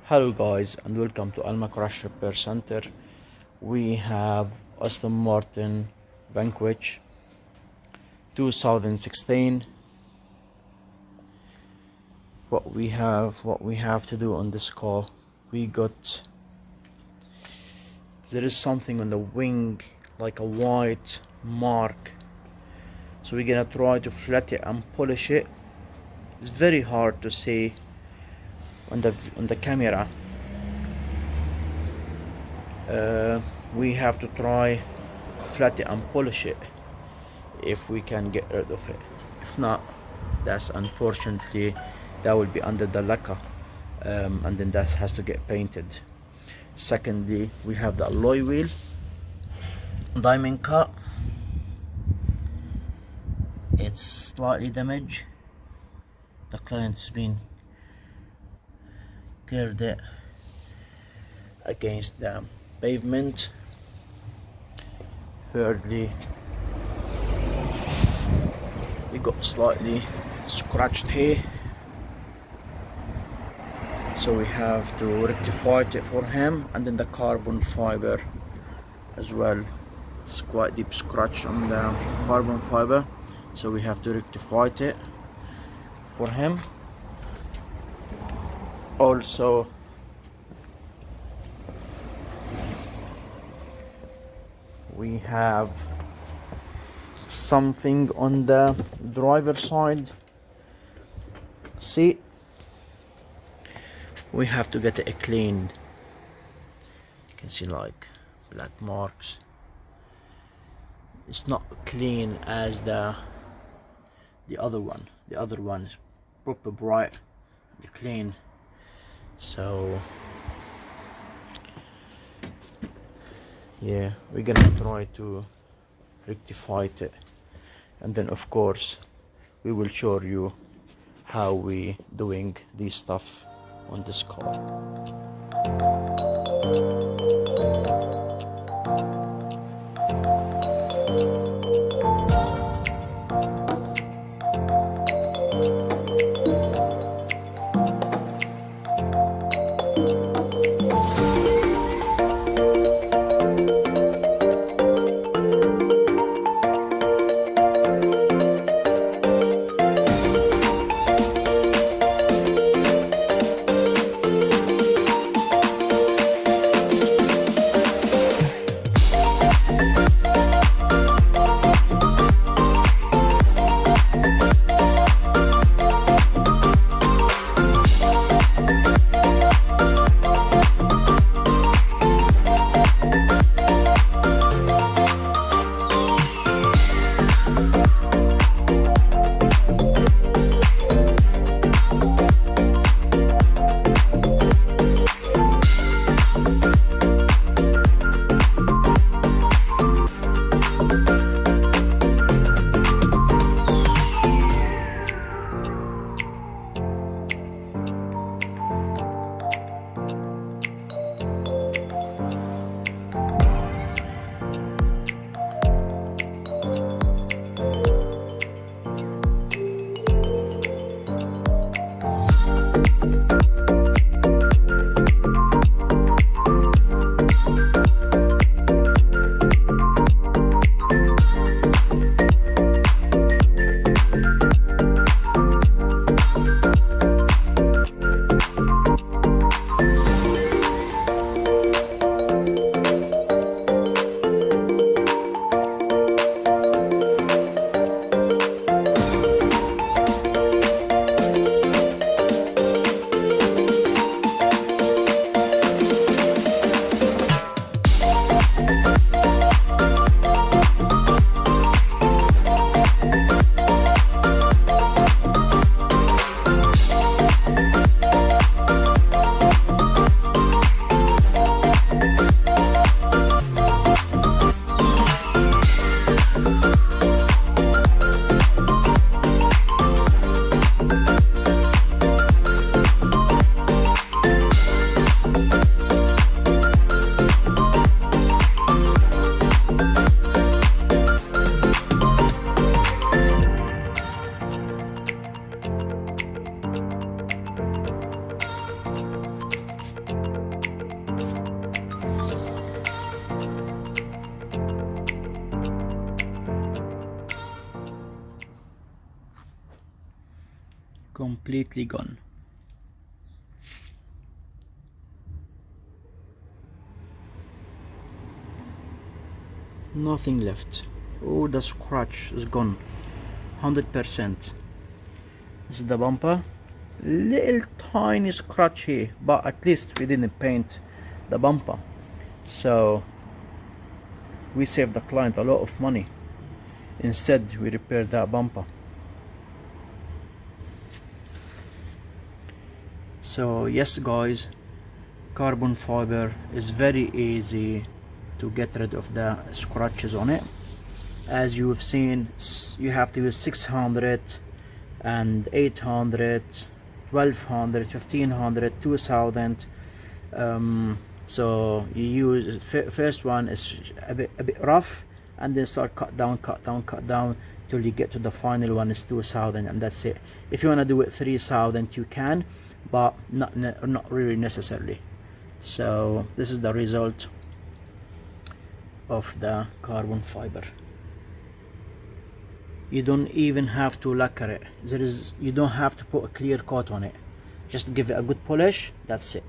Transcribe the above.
Hello guys and welcome to Alma Crash Repair Center. We have Aston Martin Vanquish 2016. What we have to do on this car, there is something on the wing like a white mark, so we're gonna try to flat it and polish it. It's very hard to see on the camera. We have to try flat it and polish it if we can get rid of it. If not, that's unfortunately that will be under the lacquer, and then that has to get painted. Secondly, we have the alloy wheel diamond cut. It's slightly damaged. The client's been curved it against the pavement. Thirdly, we got slightly scratched here, so we have to rectify it for him. And then the carbon fiber as well, it's quite deep scratch on the carbon fiber, so we have to rectify it for him. Also, we have something on the driver's side seat. We have to get it cleaned. You can see like black marks. It's not clean as the other one. The other one is proper bright and clean. So yeah, we're gonna try to rectify it, and then of course we will show you how we doing this stuff on this car. completely gone. Nothing left. Oh, the scratch is gone 100%. This is the bumper. Little tiny scratch here, but at least we didn't paint the bumper, so we saved the client a lot of money. Instead we repaired that bumper. So yes guys, carbon fiber is very easy to get rid of the scratches on it. As you've seen, you have to use 600 and 800, 1200, 1500, 2000. So you use first one is a bit rough, and then start cut down till you get to the final one is 2000, and that's it. If you want to do it 3000 you can, but not really necessarily. So this is the result of the carbon fiber. You don't even have to lacquer it. You don't have to put a clear coat on it. Just give it a good polish, that's it.